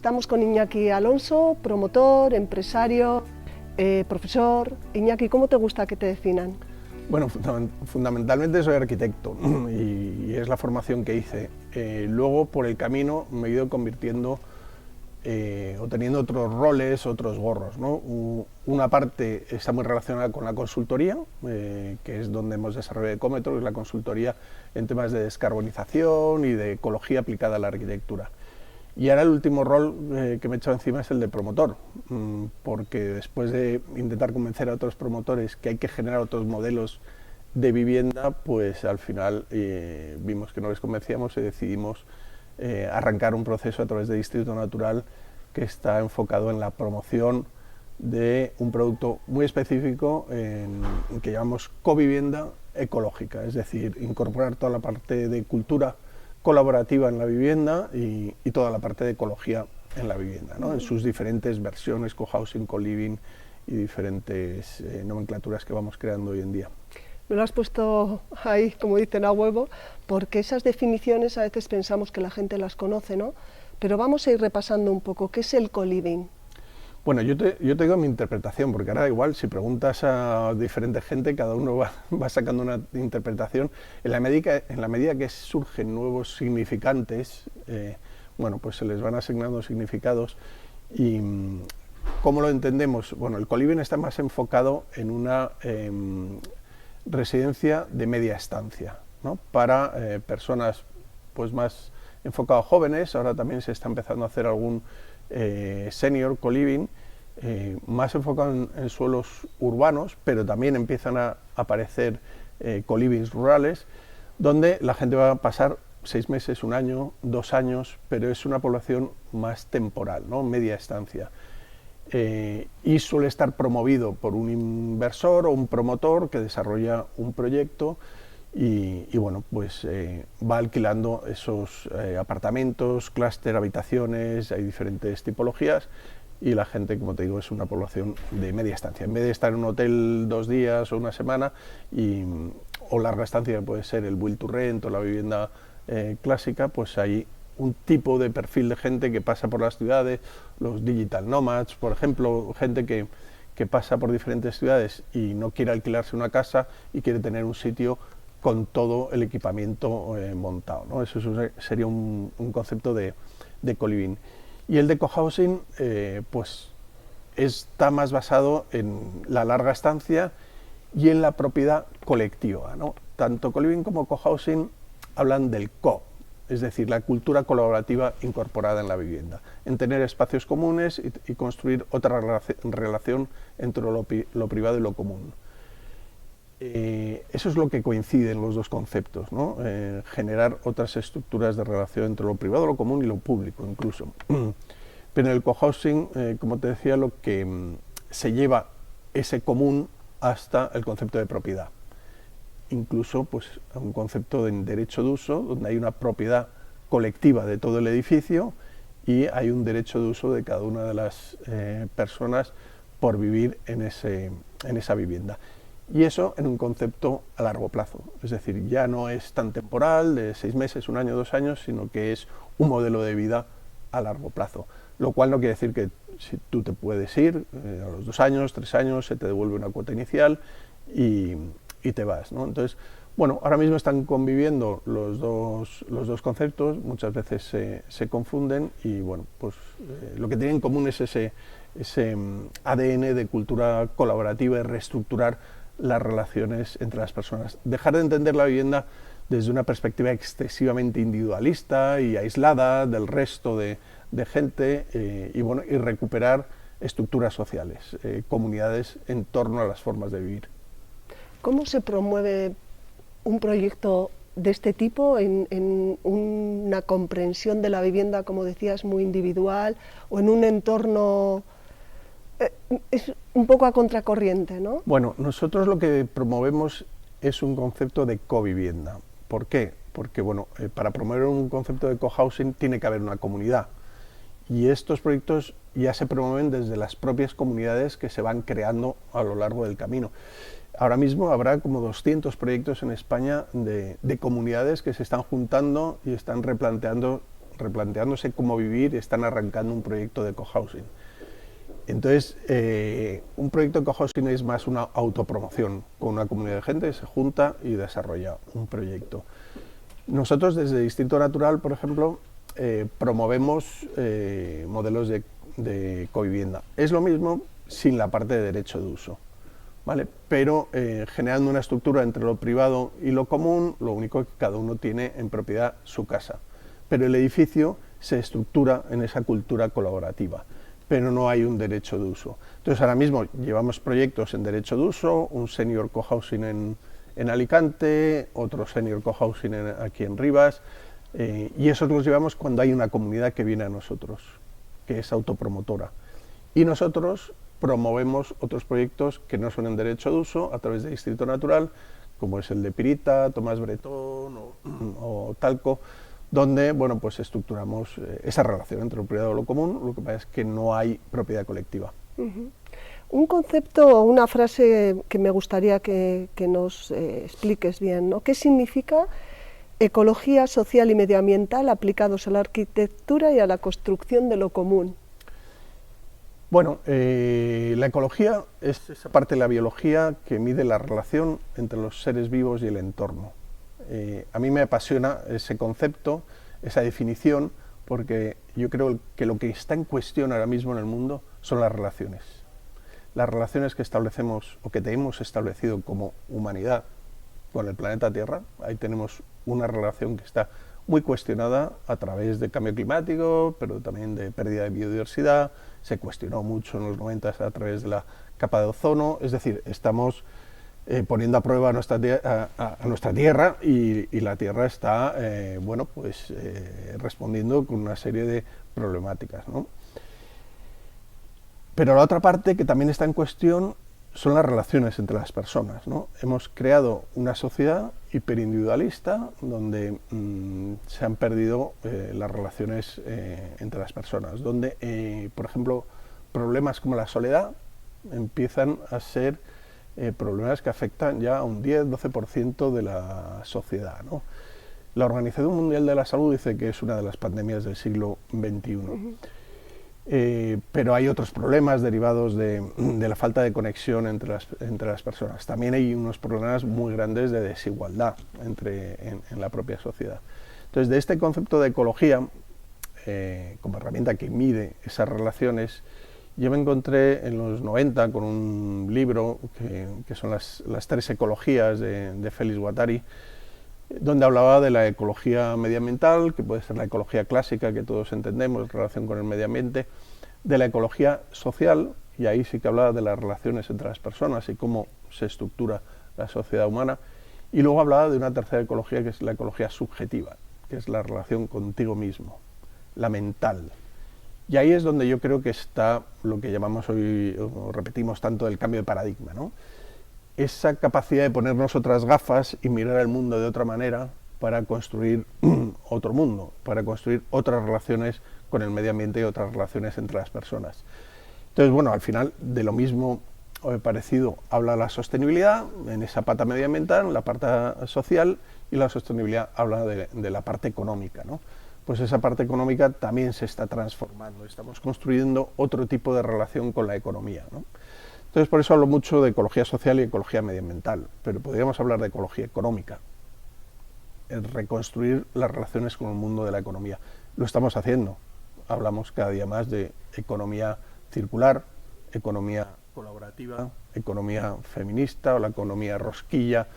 Estamos con Iñaki Alonso, promotor, empresario, profesor. Iñaki, ¿cómo te gusta que te definan? Bueno, fundamentalmente soy arquitecto y es la formación que hice. Luego, por el camino, me he ido convirtiendo o teniendo otros roles, otros gorros, ¿no? Una parte está muy relacionada con la consultoría, que es donde hemos desarrollado Ecómetro, que es la consultoría en temas de descarbonización y de ecología aplicada a la arquitectura. Y ahora el último rol que me he echado encima es el de promotor, porque después de intentar convencer a otros promotores que hay que generar otros modelos de vivienda, pues al final vimos que no les convencíamos y decidimos arrancar un proceso a través de Distrito Natural que está enfocado en la promoción de un producto muy específico que llamamos covivienda ecológica, es decir, incorporar toda la parte de cultura colaborativa en la vivienda y toda la parte de ecología en la vivienda, ¿no? En sus diferentes versiones, cohousing, co-living y diferentes nomenclaturas que vamos creando hoy en día. Me lo has puesto ahí, como dicen, a huevo, porque esas definiciones a veces pensamos que la gente las conoce, ¿no? Pero vamos a ir repasando un poco, ¿qué es el co-living? Bueno, yo te digo mi interpretación, porque ahora igual si preguntas a diferente gente, cada uno va sacando una interpretación. En la medida que surgen nuevos significantes, bueno, pues se les van asignando significados. Y ¿cómo lo entendemos? Bueno, el co-living está más enfocado en una residencia de media estancia, ¿no? Para personas pues más enfocadas a jóvenes. Ahora también se está empezando a hacer algún senior co-living, más enfocado en suelos urbanos, pero también empiezan a aparecer co-livings rurales, donde la gente va a pasar 6 meses, 1 año, 2 años, pero es una población más temporal, ¿no? Media estancia. Y suele estar promovido por un inversor o un promotor que desarrolla un proyecto y bueno, pues va alquilando esos apartamentos, clúster, habitaciones, hay diferentes tipologías y la gente, como te digo, es una población de media estancia. En vez de estar en un hotel 2 días o 1 semana o larga estancia, puede ser el build to rent o la vivienda clásica, pues hay un tipo de perfil de gente que pasa por las ciudades, los digital nomads, por ejemplo, gente que pasa por diferentes ciudades y no quiere alquilarse una casa y quiere tener un sitio con todo el equipamiento montado, ¿no? Eso sería un concepto de co-living. Y el de cohousing pues está más basado en la larga estancia y en la propiedad colectiva, ¿no? Tanto co-living como cohousing hablan del co, es decir, la cultura colaborativa incorporada en la vivienda, en tener espacios comunes y construir otra relación entre lo privado y lo común. Eso es lo que coincide en los dos conceptos, ¿no? Generar otras estructuras de relación entre lo privado, lo común y lo público incluso. Pero en el cohousing, como te decía, lo que se lleva ese común hasta el concepto de propiedad. Incluso pues, a un concepto de derecho de uso, donde hay una propiedad colectiva de todo el edificio y hay un derecho de uso de cada una de las personas por vivir en esa vivienda. Y eso en un concepto a largo plazo, es decir, ya no es tan temporal, de 6 meses, 1 año, 2 años, sino que es un modelo de vida a largo plazo. Lo cual no quiere decir que si tú te puedes ir, a los 2 años, 3 años, se te devuelve una cuota inicial y te vas, ¿no? Entonces, bueno, ahora mismo están conviviendo los dos conceptos, muchas veces se confunden y bueno, pues lo que tienen en común es ese ADN de cultura colaborativa y reestructurar las relaciones entre las personas. Dejar de entender la vivienda desde una perspectiva excesivamente individualista y aislada del resto de gente y bueno, y recuperar estructuras sociales, comunidades en torno a las formas de vivir. ¿Cómo se promueve un proyecto de este tipo en una comprensión de la vivienda, como decías, muy individual o en un entorno es un poco a contracorriente, ¿no? Bueno, nosotros lo que promovemos es un concepto de covivienda. ¿Por qué? Porque bueno, para promover un concepto de cohousing tiene que haber una comunidad y estos proyectos ya se promueven desde las propias comunidades que se van creando a lo largo del camino. Ahora mismo habrá como 200 proyectos en España de comunidades que se están juntando y están replanteando replanteándose cómo vivir, están arrancando un proyecto de cohousing. Entonces, un proyecto de cohousing es más una autopromoción, con una comunidad de gente que se junta y desarrolla un proyecto. Nosotros desde Distrito Natural, por ejemplo, promovemos modelos de covivienda. Es lo mismo sin la parte de derecho de uso, ¿vale? Pero generando una estructura entre lo privado y lo común, lo único que cada uno tiene en propiedad su casa. Pero el edificio se estructura en esa cultura colaborativa, pero no hay un derecho de uso. Entonces ahora mismo llevamos proyectos en derecho de uso, un senior cohousing en Alicante, otro senior cohousing aquí en Rivas, y esos los llevamos cuando hay una comunidad que viene a nosotros, que es autopromotora. Y nosotros promovemos otros proyectos que no son en derecho de uso a través de Distrito Natural, como es el de Pirita, Tomás Bretón o Talco, donde bueno, pues estructuramos esa relación entre lo privado y lo común. Lo que pasa es que no hay propiedad colectiva. Un concepto o una frase que me gustaría que nos expliques bien, ¿no? ¿Qué significa ecología social y medioambiental aplicados a la arquitectura y a la construcción de lo común? Bueno, la ecología es esa parte de la biología que mide la relación entre los seres vivos y el entorno. A mí me apasiona ese concepto, esa definición, porque yo creo que lo que está en cuestión ahora mismo en el mundo son las relaciones. Las relaciones que establecemos o que tenemos establecido como humanidad con el planeta Tierra. Ahí tenemos una relación que está muy cuestionada a través del cambio climático, pero también de pérdida de biodiversidad. Se cuestionó mucho en los 90 a través de la capa de ozono. Es decir, estamos poniendo a prueba a nuestra Tierra y la Tierra está bueno, pues, respondiendo con una serie de problemáticas, ¿no? Pero la otra parte que también está en cuestión son las relaciones entre las personas, ¿no? Hemos creado una sociedad hiperindividualista donde se han perdido las relaciones entre las personas, donde, por ejemplo, problemas como la soledad empiezan a ser problemas que afectan ya a un 10-12% de la sociedad, ¿no? La Organización Mundial de la Salud dice que es una de las pandemias del siglo XXI. Pero hay otros problemas derivados de la falta de conexión entre las personas. También hay unos problemas muy grandes de desigualdad en la propia sociedad. Entonces, de este concepto de ecología, como herramienta que mide esas relaciones, yo me encontré en los 90 con un libro que son las tres ecologías de Félix Guattari, donde hablaba de la ecología medioambiental, que puede ser la ecología clásica que todos entendemos en relación con el medio ambiente, de la ecología social, y ahí sí que hablaba de las relaciones entre las personas y cómo se estructura la sociedad humana, y luego hablaba de una tercera ecología que es la ecología subjetiva, que es la relación contigo mismo, la mental. Y ahí es donde yo creo que está lo que llamamos hoy, o repetimos tanto, el cambio de paradigma, ¿no? Esa capacidad de ponernos otras gafas y mirar el mundo de otra manera para construir otro mundo, para construir otras relaciones con el medio ambiente y otras relaciones entre las personas. Entonces, bueno, al final de lo mismo parecido habla la sostenibilidad en esa pata medioambiental, la parte social, y la sostenibilidad habla de la parte económica, ¿no? Pues esa parte económica también se está transformando, estamos construyendo otro tipo de relación con la economía, ¿no? Entonces, por eso hablo mucho de ecología social y ecología medioambiental, pero podríamos hablar de ecología económica, reconstruir las relaciones con el mundo de la economía. Lo estamos haciendo, hablamos cada día más de economía circular, economía colaborativa, economía feminista o la economía rosquilla,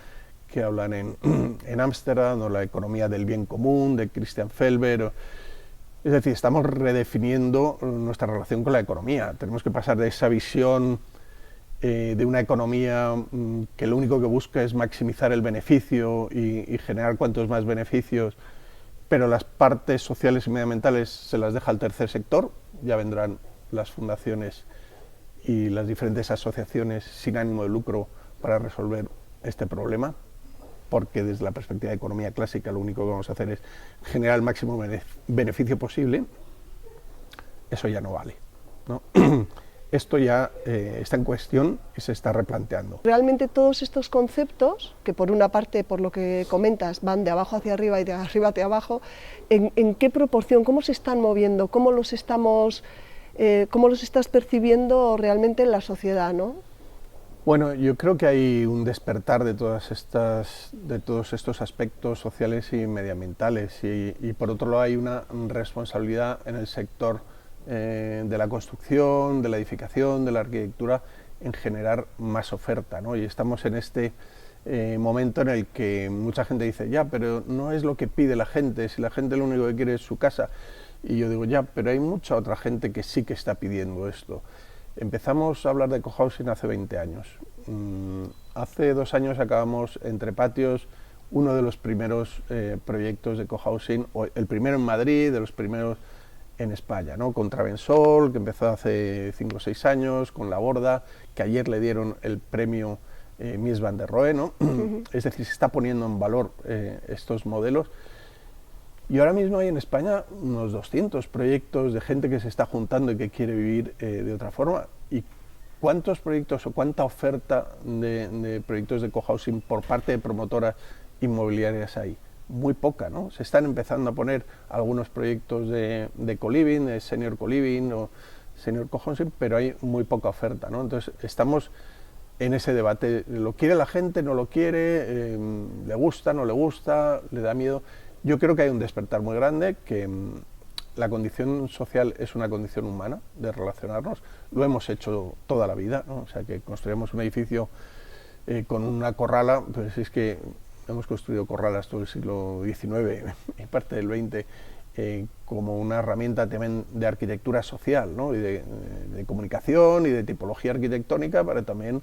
que hablan en Ámsterdam, o la economía del bien común, de Christian Felber. Es decir, estamos redefiniendo nuestra relación con la economía. Tenemos que pasar de esa visión de una economía que lo único que busca es maximizar el beneficio y generar cuantos más beneficios, pero las partes sociales y medioambientales se las deja al tercer sector. Ya vendrán las fundaciones y las diferentes asociaciones sin ánimo de lucro para resolver este problema, porque desde la perspectiva de economía clásica lo único que vamos a hacer es generar el máximo beneficio posible. Eso ya no vale, ¿no? esto ya está en cuestión y se está replanteando. Realmente todos estos conceptos, que por una parte, por lo que comentas, van de abajo hacia arriba y de arriba hacia abajo, ¿en qué proporción, cómo se están moviendo, cómo los estás percibiendo realmente en la sociedad, ¿no? Bueno, yo creo que hay un despertar de todos estos aspectos sociales y medioambientales y por otro lado hay una responsabilidad en el sector de la construcción, de la edificación, de la arquitectura en generar más oferta, ¿no? Y estamos en este momento en el que mucha gente dice, ya, pero no es lo que pide la gente, si la gente lo único que quiere es su casa. Y yo digo, ya, pero hay mucha otra gente que sí que está pidiendo esto. Empezamos a hablar de cohousing hace 20 años. Hace 2 años acabamos entre patios uno de los primeros proyectos de cohousing, el primero en Madrid, de los primeros en España, ¿no? Con Travensol, que empezó hace 5 o 6 años, con La Borda, que ayer le dieron el premio Mies van der Rohe, ¿no? Es decir, se está poniendo en valor estos modelos. Y ahora mismo hay en España unos 200 proyectos de gente que se está juntando y que quiere vivir de otra forma. ¿Y cuántos proyectos o cuánta oferta de proyectos de cohousing por parte de promotoras inmobiliarias hay? Muy poca, ¿no? Se están empezando a poner algunos proyectos de co-living, de senior co-living o senior cohousing, pero hay muy poca oferta, ¿no? Entonces estamos en ese debate. ¿Lo quiere la gente? ¿No lo quiere? ¿Le gusta? ¿No le gusta? ¿Le da miedo? Yo creo que hay un despertar muy grande, que la condición social es una condición humana de relacionarnos. Lo hemos hecho toda la vida, ¿no? O sea, que construimos un edificio con una corrala, pues es que hemos construido corralas todo el siglo XIX y parte del XX como una herramienta también de arquitectura social, ¿no? Y de comunicación y de tipología arquitectónica, pero también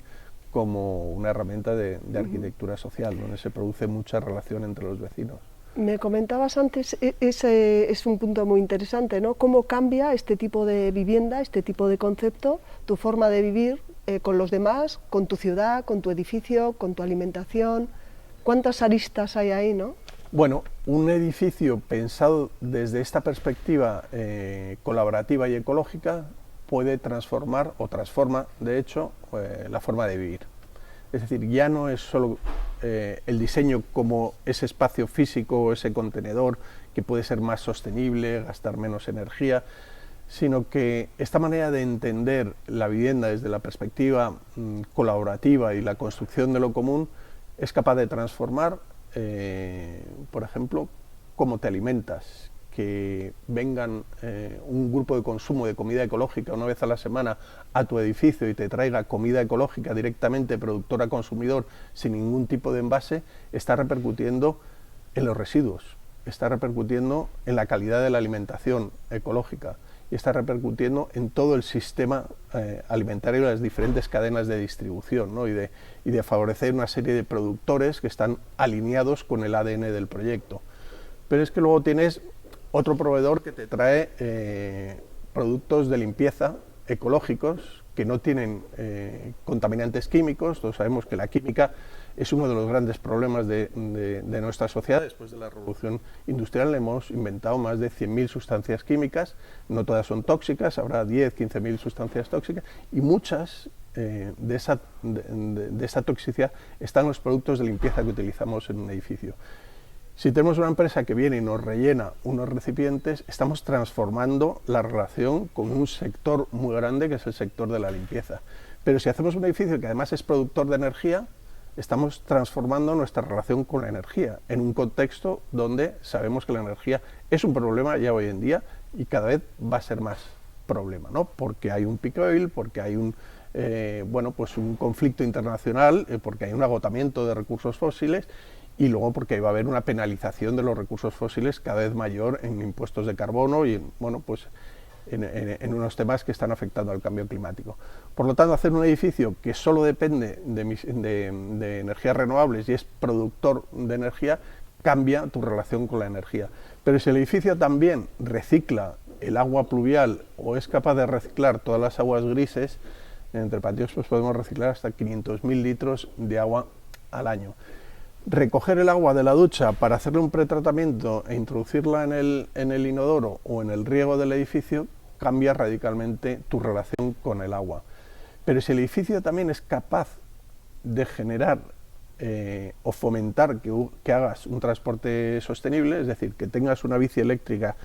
como una herramienta de arquitectura social, donde se produce mucha relación entre los vecinos. Me comentabas antes, ese es un punto muy interesante, ¿no? ¿Cómo cambia este tipo de vivienda, este tipo de concepto, tu forma de vivir con los demás, con tu ciudad, con tu edificio, con tu alimentación? ¿Cuántas aristas hay ahí, no? Bueno, un edificio pensado desde esta perspectiva colaborativa y ecológica puede transformar, o transforma, de hecho, la forma de vivir. Es decir, ya no es solo el diseño como ese espacio físico o ese contenedor que puede ser más sostenible, gastar menos energía, sino que esta manera de entender la vivienda desde la perspectiva colaborativa y la construcción de lo común es capaz de transformar, por ejemplo, cómo te alimentas, que vengan un grupo de consumo de comida ecológica una vez a la semana a tu edificio y te traiga comida ecológica directamente productor a consumidor sin ningún tipo de envase, está repercutiendo en los residuos, está repercutiendo en la calidad de la alimentación ecológica y está repercutiendo en todo el sistema alimentario y las diferentes cadenas de distribución, ¿no? y de favorecer una serie de productores que están alineados con el ADN del proyecto. Pero es que luego tienes otro proveedor que te trae productos de limpieza ecológicos que no tienen contaminantes químicos. Todos sabemos que la química es uno de los grandes problemas de nuestra sociedad. Después de la revolución industrial hemos inventado más de 100.000 sustancias químicas, no todas son tóxicas, habrá 10, 15.000 sustancias tóxicas y muchas de esa toxicidad están en los productos de limpieza que utilizamos en un edificio. Si tenemos una empresa que viene y nos rellena unos recipientes, estamos transformando la relación con un sector muy grande que es el sector de la limpieza. Pero si hacemos un edificio que además es productor de energía, estamos transformando nuestra relación con la energía en un contexto donde sabemos que la energía es un problema ya hoy en día y cada vez va a ser más problema, ¿no? Porque hay un peak oil, porque hay un conflicto internacional, porque hay un agotamiento de recursos fósiles y luego porque va a haber una penalización de los recursos fósiles cada vez mayor en impuestos de carbono y en unos temas que están afectando al cambio climático. Por lo tanto, hacer un edificio que solo depende de energías renovables y es productor de energía cambia tu relación con la energía. Pero si el edificio también recicla el agua pluvial o es capaz de reciclar todas las aguas grises, entre patios pues podemos reciclar hasta 500.000 litros de agua al año. Recoger el agua de la ducha para hacerle un pretratamiento e introducirla en el inodoro o en el riego del edificio cambia radicalmente tu relación con el agua. Pero si el edificio también es capaz de generar o fomentar que hagas un transporte sostenible, es decir, que tengas una bici eléctrica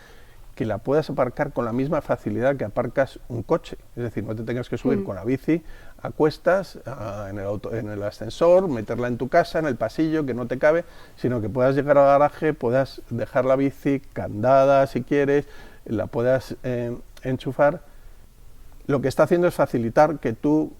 que la puedas aparcar con la misma facilidad que aparcas un coche, es decir, no te tengas que subir con la bici a cuestas en el ascensor, meterla en tu casa, en el pasillo, que no te cabe, sino que puedas llegar al garaje, puedas dejar la bici candada si quieres, la puedas enchufar. Lo que está haciendo es facilitar que tú,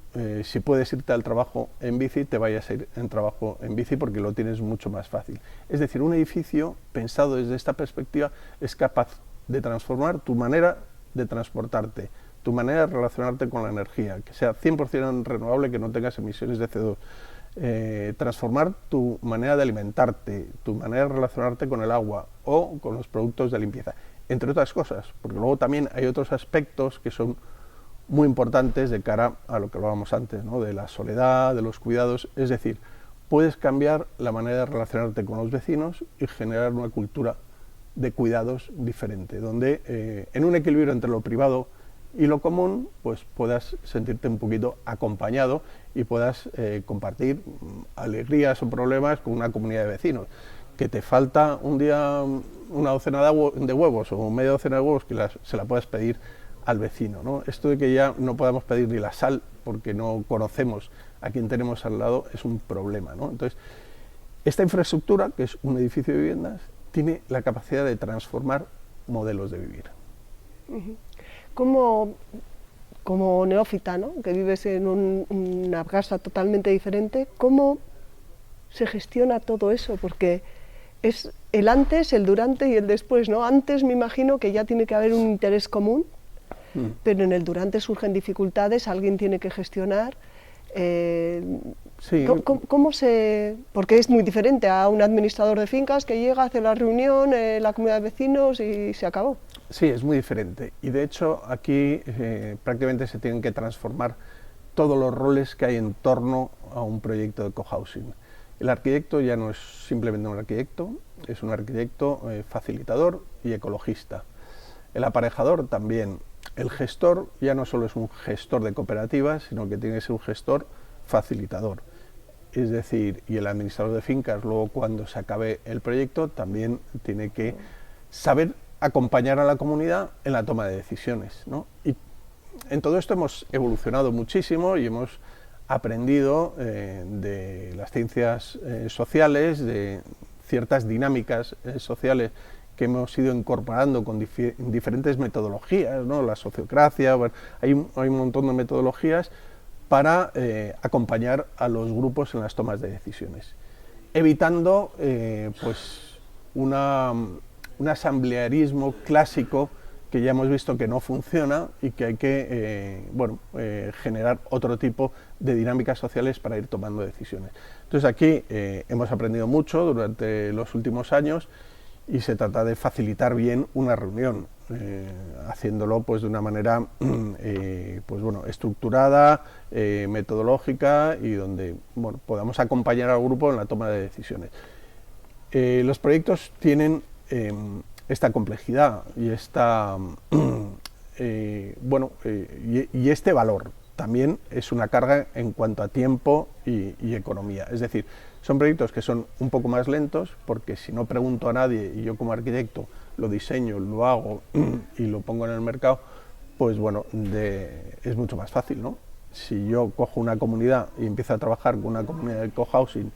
si puedes irte al trabajo en bici, te vayas a ir en trabajo en bici porque lo tienes mucho más fácil. Es decir, un edificio pensado desde esta perspectiva es capaz de transformar tu manera de transportarte, tu manera de relacionarte con la energía, que sea 100% renovable, que no tengas emisiones de CO2, transformar tu manera de alimentarte, tu manera de relacionarte con el agua o con los productos de limpieza, entre otras cosas, porque luego también hay otros aspectos que son muy importantes de cara a lo que hablábamos antes, ¿no? De la soledad, de los cuidados, es decir, puedes cambiar la manera de relacionarte con los vecinos y generar una cultura de cuidados diferente, donde en un equilibrio entre lo privado y lo común, pues puedas sentirte un poquito acompañado y puedas compartir alegrías o problemas con una comunidad de vecinos. Que te falta un día una docena de huevos o media docena de huevos, que se la puedas pedir al vecino, ¿no? Esto de que ya no podamos pedir ni la sal porque no conocemos a quien tenemos al lado es un problema, ¿no? Entonces, esta infraestructura, que es un edificio de viviendas, tiene la capacidad de transformar modelos de vivir. Como neófita, ¿no? Que vives en una casa totalmente diferente, ¿cómo se gestiona todo eso? Porque es el antes, el durante y el después, ¿no? Antes me imagino que ya tiene que haber un interés común, pero en el durante surgen dificultades, alguien tiene que gestionar. Sí. ¿Cómo se...? Porque es muy diferente a un administrador de fincas que llega, hace la reunión, la comunidad de vecinos y se acabó. Sí, es muy diferente. Y de hecho aquí prácticamente se tienen que transformar todos los roles que hay en torno a un proyecto de cohousing. El arquitecto ya no es simplemente un arquitecto, es un arquitecto facilitador y ecologista. El aparejador también. El gestor ya no solo es un gestor de cooperativas, sino que tiene que ser un gestor facilitador. Es decir, y el administrador de fincas, luego cuando se acabe el proyecto, también tiene que saber acompañar a la comunidad en la toma de decisiones, ¿no? Y en todo esto hemos evolucionado muchísimo y hemos aprendido de las ciencias sociales, de ciertas dinámicas sociales que hemos ido incorporando con diferentes metodologías, ¿no? La sociocracia, bueno, hay un montón de metodologías para acompañar a los grupos en las tomas de decisiones, evitando pues un asamblearismo clásico que ya hemos visto que no funciona y que hay que generar otro tipo de dinámicas sociales para ir tomando decisiones. Entonces aquí hemos aprendido mucho durante los últimos años y se trata de facilitar bien una reunión, haciéndolo pues de una manera estructurada, metodológica y donde podamos acompañar al grupo en la toma de decisiones. Los proyectos tienen esta complejidad y y este valor. También es una carga en cuanto a tiempo y economía. Es decir, son proyectos que son un poco más lentos porque si no pregunto a nadie y yo como arquitecto lo diseño, lo hago y lo pongo en el mercado, pues es mucho más fácil, ¿no? Si yo cojo una comunidad y empiezo a trabajar con una comunidad de cohousing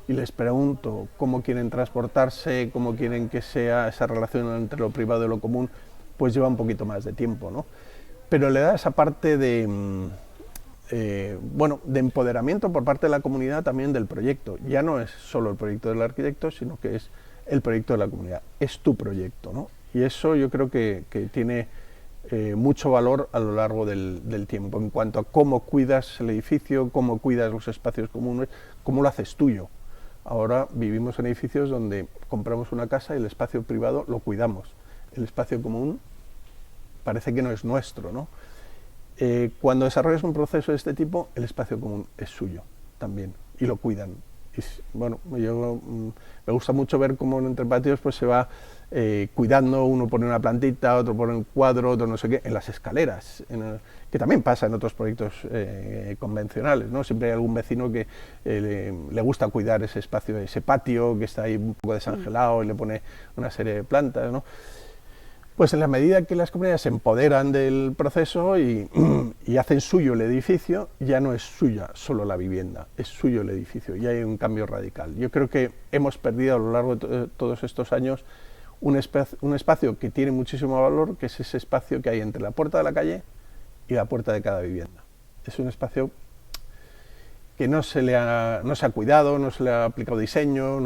y les pregunto cómo quieren transportarse, cómo quieren que sea esa relación entre lo privado y lo común, pues lleva un poquito más de tiempo, ¿no? Pero le da esa parte de empoderamiento por parte de la comunidad también del proyecto. Ya no es solo el proyecto del arquitecto, sino que es el proyecto de la comunidad. Es tu proyecto, ¿no? Y eso yo creo que tiene mucho valor a lo largo del tiempo, en cuanto a cómo cuidas el edificio, cómo cuidas los espacios comunes, cómo lo haces tuyo. Ahora vivimos en edificios donde compramos una casa y el espacio privado lo cuidamos. El espacio común parece que no es nuestro, ¿no? Cuando desarrollas un proceso de este tipo, el espacio común es suyo también y lo cuidan. Me gusta mucho ver cómo entre patios pues se va cuidando, uno pone una plantita, otro pone un cuadro, otro no sé qué, en las escaleras, que también pasa en otros proyectos convencionales, ¿no? Siempre hay algún vecino que le gusta cuidar ese espacio, ese patio que está ahí un poco desangelado y le pone una serie de plantas, ¿no? Pues en la medida que las comunidades se empoderan del proceso y hacen suyo el edificio, ya no es suya solo la vivienda, es suyo el edificio, y hay un cambio radical. Yo creo que hemos perdido a lo largo de todos estos años un espacio que tiene muchísimo valor, que es ese espacio que hay entre la puerta de la calle y la puerta de cada vivienda. Es un espacio que no se ha cuidado, no se le ha aplicado diseño,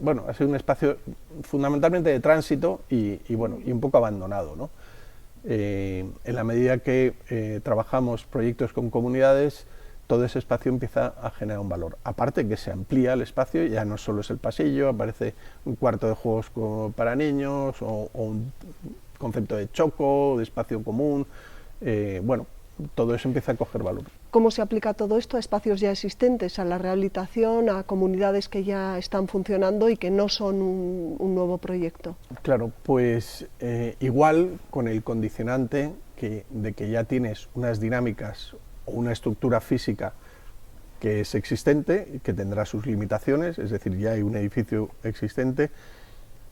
bueno, ha sido un espacio fundamentalmente de tránsito y un poco abandonado, ¿no? En la medida que trabajamos proyectos con comunidades, todo ese espacio empieza a generar un valor. Aparte que se amplía el espacio, ya no solo es el pasillo, aparece un cuarto de juegos para niños o un concepto de choco, de espacio común, todo eso empieza a coger valor. ¿Cómo se aplica todo esto a espacios ya existentes, a la rehabilitación, a comunidades que ya están funcionando y que no son un nuevo proyecto? Claro, pues igual con el condicionante de que ya tienes unas dinámicas o una estructura física que es existente y que tendrá sus limitaciones, es decir, ya hay un edificio existente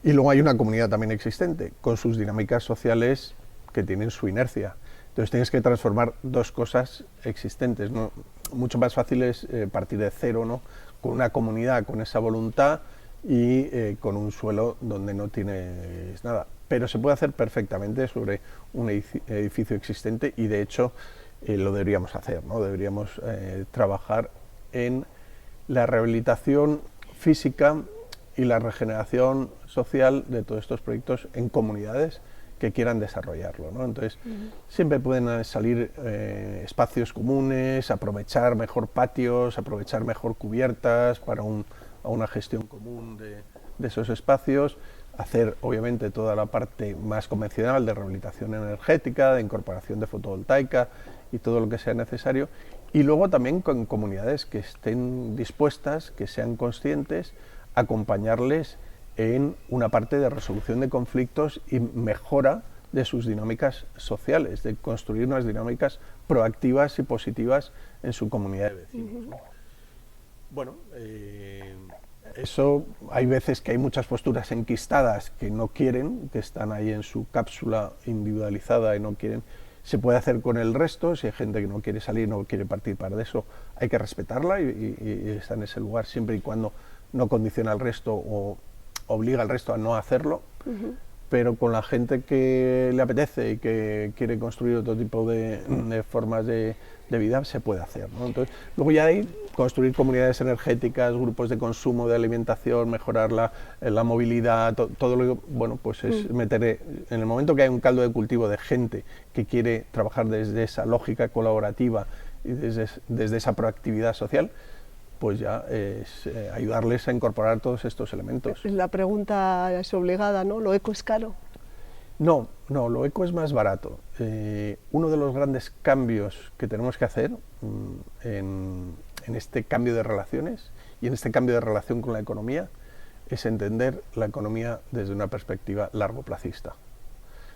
y luego hay una comunidad también existente con sus dinámicas sociales que tienen su inercia. Entonces tienes que transformar dos cosas existentes, ¿no? Mucho más fácil es partir de cero, ¿no? Con una comunidad, con esa voluntad y con un suelo donde no tienes nada. Pero se puede hacer perfectamente sobre un edificio existente y de hecho lo deberíamos hacer, ¿no? Deberíamos trabajar en la rehabilitación física y la regeneración social de todos estos proyectos en comunidades que quieran desarrollarlo, ¿no? Entonces, siempre pueden salir espacios comunes, aprovechar mejor patios, aprovechar mejor cubiertas para una gestión común de esos espacios, hacer obviamente toda la parte más convencional de rehabilitación energética, de incorporación de fotovoltaica y todo lo que sea necesario, y luego también con comunidades que estén dispuestas, que sean conscientes, acompañarles en una parte de resolución de conflictos y mejora de sus dinámicas sociales, de construir unas dinámicas proactivas y positivas en su comunidad de vecinos, ¿no? Bueno, eso hay veces que hay muchas posturas enquistadas que no quieren, que están ahí en su cápsula individualizada y no quieren. Se puede hacer con el resto, si hay gente que no quiere salir, no quiere participar de eso, hay que respetarla y está en ese lugar siempre y cuando no condiciona al resto o obliga al resto a no hacerlo, pero con la gente que le apetece y que quiere construir otro tipo de formas de vida se puede hacer, ¿no? Entonces, luego ya hay construir comunidades energéticas, grupos de consumo, de alimentación, mejorar la movilidad, todo lo que, bueno, pues es meter, en el momento que hay un caldo de cultivo de gente que quiere trabajar desde esa lógica colaborativa y desde esa proactividad social, pues ya es ayudarles a incorporar todos estos elementos. La pregunta es obligada, ¿no? ¿Lo eco es caro? No, lo eco es más barato. Uno de los grandes cambios que tenemos que hacer en este cambio de relaciones y en este cambio de relación con la economía es entender la economía desde una perspectiva largoplacista.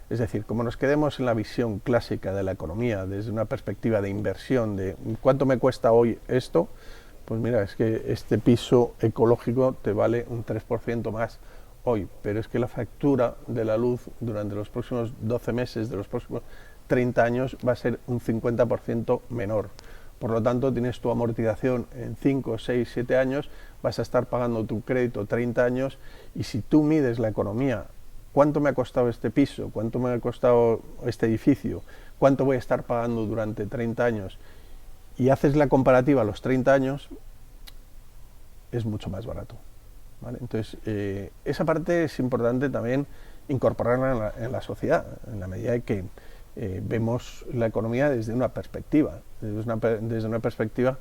Es decir, como nos quedemos en la visión clásica de la economía desde una perspectiva de inversión, de ¿cuánto me cuesta hoy esto? Pues mira, es que este piso ecológico te vale un 3% más hoy, pero es que la factura de la luz durante los próximos 12 meses, de los próximos 30 años, va a ser un 50% menor. Por lo tanto, tienes tu amortización en 5, 6, 7 años, vas a estar pagando tu crédito 30 años, y si tú mides la economía, ¿cuánto me ha costado este piso? ¿Cuánto me ha costado este edificio? ¿Cuánto voy a estar pagando durante 30 años? Y haces la comparativa a los 30 años, es mucho más barato, ¿vale? Entonces, esa parte es importante también incorporarla en la sociedad, en la medida de que vemos la economía desde una perspectiva, desde una perspectiva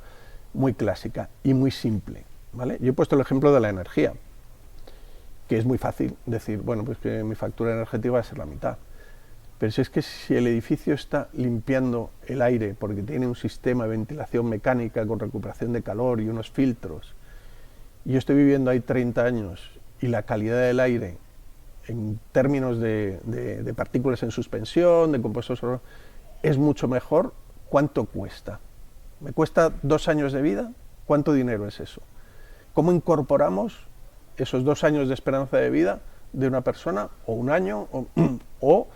muy clásica y muy simple, ¿vale? Yo he puesto el ejemplo de la energía, que es muy fácil decir, bueno, pues que mi factura energética va a ser la mitad. Pero si es que si el edificio está limpiando el aire porque tiene un sistema de ventilación mecánica con recuperación de calor y unos filtros, y yo estoy viviendo ahí 30 años y la calidad del aire en términos de partículas en suspensión, de compuestos, es mucho mejor. ¿Cuánto cuesta? ¿Me cuesta 2 años de vida? ¿Cuánto dinero es eso? ¿Cómo incorporamos esos 2 años de esperanza de vida de una persona, o 1 año, o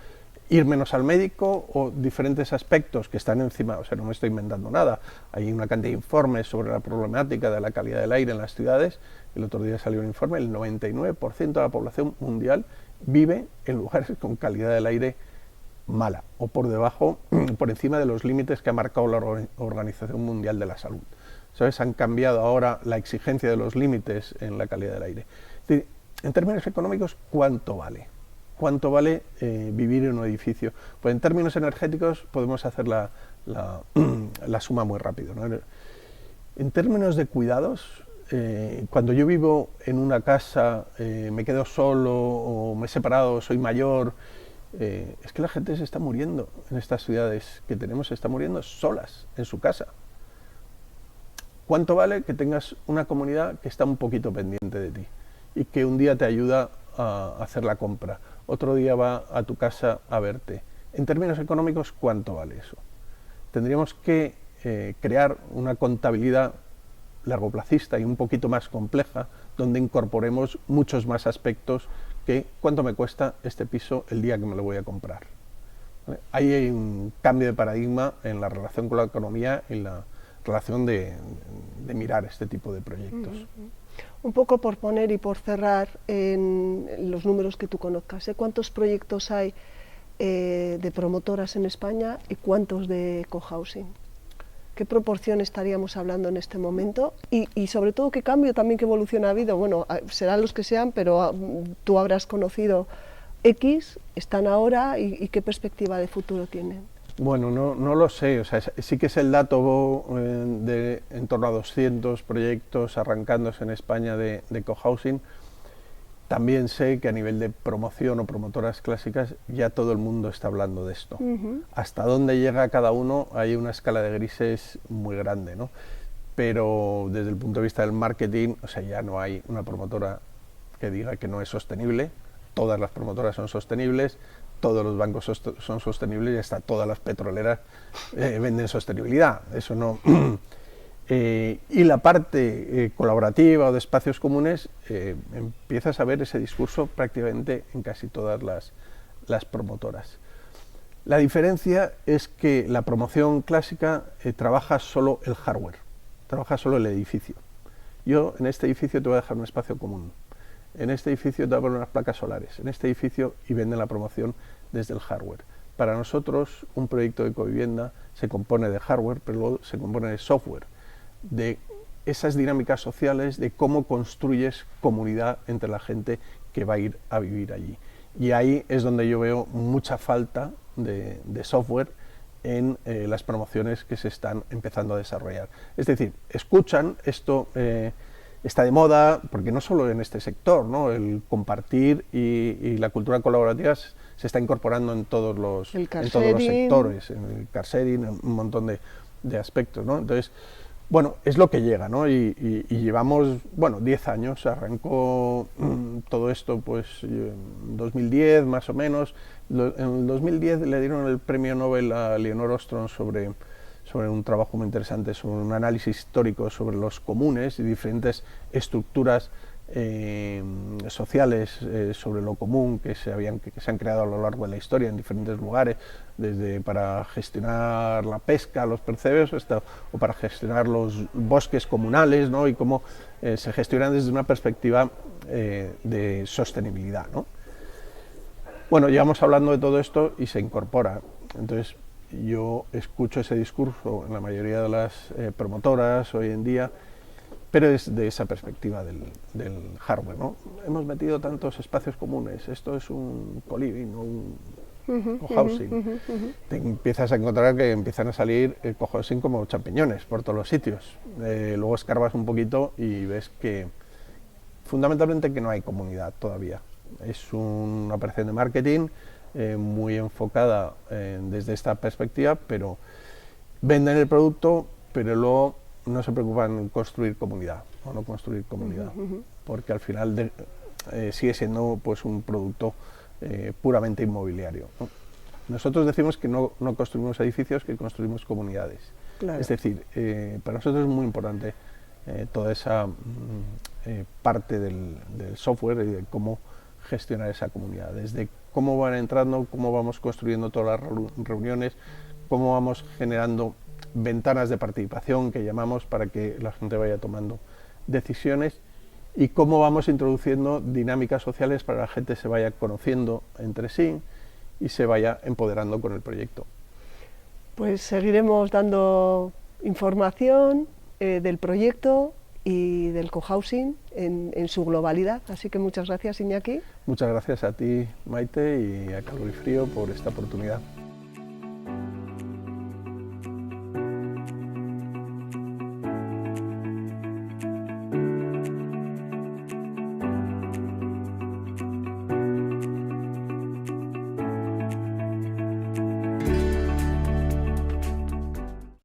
ir menos al médico, o diferentes aspectos que están encima? O sea, no me estoy inventando nada. Hay una cantidad de informes sobre la problemática de la calidad del aire en las ciudades. El otro día salió un informe, el 99% de la población mundial vive en lugares con calidad del aire mala, o por debajo, por encima de los límites que ha marcado la Organización Mundial de la Salud. ¿Sabes? Han cambiado ahora la exigencia de los límites en la calidad del aire. Es decir, en términos económicos, ¿cuánto vale? ¿Cuánto vale vivir en un edificio? Pues en términos energéticos podemos hacer la suma muy rápido, ¿no? En términos de cuidados, cuando yo vivo en una casa, me quedo solo, o me he separado, soy mayor, es que la gente se está muriendo en estas ciudades que tenemos, se está muriendo solas en su casa. ¿Cuánto vale que tengas una comunidad que está un poquito pendiente de ti y que un día te ayuda a hacer la compra, otro día va a tu casa a verte? En términos económicos, ¿cuánto vale eso? Tendríamos que crear una contabilidad largoplacista y un poquito más compleja, donde incorporemos muchos más aspectos que cuánto me cuesta este piso el día que me lo voy a comprar. ¿Vale? Ahí hay un cambio de paradigma en la relación con la economía y la relación de mirar este tipo de proyectos. Un poco por poner y por cerrar en los números que tú conozcas, ¿cuántos proyectos hay de promotoras en España y cuántos de cohousing? ¿Qué proporción estaríamos hablando en este momento? Y sobre todo, ¿qué cambio también, qué evolución ha habido? Bueno, serán los que sean, pero tú habrás conocido X, están ahora, y qué perspectiva de futuro tienen. Bueno, no lo sé, o sea, sí que es el dato de en torno a 200 proyectos arrancándose en España de cohousing. También sé que a nivel de promoción o promotoras clásicas ya todo el mundo está hablando de esto. Hasta dónde llega cada uno hay una escala de grises muy grande, ¿no? Pero desde el punto de vista del marketing, o sea, ya no hay una promotora que diga que no es sostenible. Todas las promotoras son sostenibles, todos los bancos son sostenibles y hasta todas las petroleras venden sostenibilidad. Eso no. Y la parte colaborativa o de espacios comunes, empiezas a ver ese discurso prácticamente en casi todas las promotoras. La diferencia es que la promoción clásica trabaja solo el hardware, trabaja solo el edificio. Yo en este edificio te voy a dejar un espacio común, en este edificio te voy a poner unas placas solares, en este edificio, y venden la promoción desde el hardware. Para nosotros un proyecto de ecovivienda se compone de hardware, pero luego se compone de software, de esas dinámicas sociales, de cómo construyes comunidad entre la gente que va a ir a vivir allí. Y ahí es donde yo veo mucha falta de software en las promociones que se están empezando a desarrollar. Es decir, escuchan esto, está de moda, porque no solo en este sector, ¿no? El compartir y la cultura colaborativa se está incorporando en todos los sectores, en el car sharing, en un montón de aspectos, ¿no? Entonces, bueno, es lo que llega, ¿no? Y llevamos, bueno, 10 años, arrancó todo esto pues en 2010 más o menos. En el 2010 le dieron el premio Nobel a Leonor Ostrom sobre un trabajo muy interesante, sobre un análisis histórico sobre los comunes y diferentes estructuras sociales sobre lo común que se han creado a lo largo de la historia en diferentes lugares, desde para gestionar la pesca, los percebes, o para gestionar los bosques comunales, ¿no? Y cómo se gestionan desde una perspectiva de sostenibilidad, ¿no? Bueno, llevamos hablando de todo esto y se incorpora. Entonces, yo escucho ese discurso en la mayoría de las promotoras hoy en día, pero es de esa perspectiva del hardware, ¿no? Hemos metido tantos espacios comunes, esto es un co-living o un cohousing. Te empiezas a encontrar que empiezan a salir cohousing como champiñones por todos los sitios. Luego escarbas un poquito y ves que fundamentalmente que no hay comunidad todavía. Es una operación de marketing muy enfocada desde esta perspectiva, pero venden el producto, pero luego no se preocupan en construir comunidad o no construir comunidad, porque al final sigue siendo pues un producto puramente inmobiliario, ¿no? Nosotros decimos que no construimos edificios, que construimos comunidades. Claro. Es decir, para nosotros es muy importante toda esa parte del software y de cómo gestionar esa comunidad, desde cómo van entrando, cómo vamos construyendo todas las reuniones, cómo vamos generando ventanas de participación que llamamos para que la gente vaya tomando decisiones y cómo vamos introduciendo dinámicas sociales para que la gente se vaya conociendo entre sí y se vaya empoderando con el proyecto. Pues seguiremos dando información del proyecto y del cohousing en su globalidad. Así que muchas gracias, Iñaki. Muchas gracias a ti, Maite, y a Calor y Frío por esta oportunidad.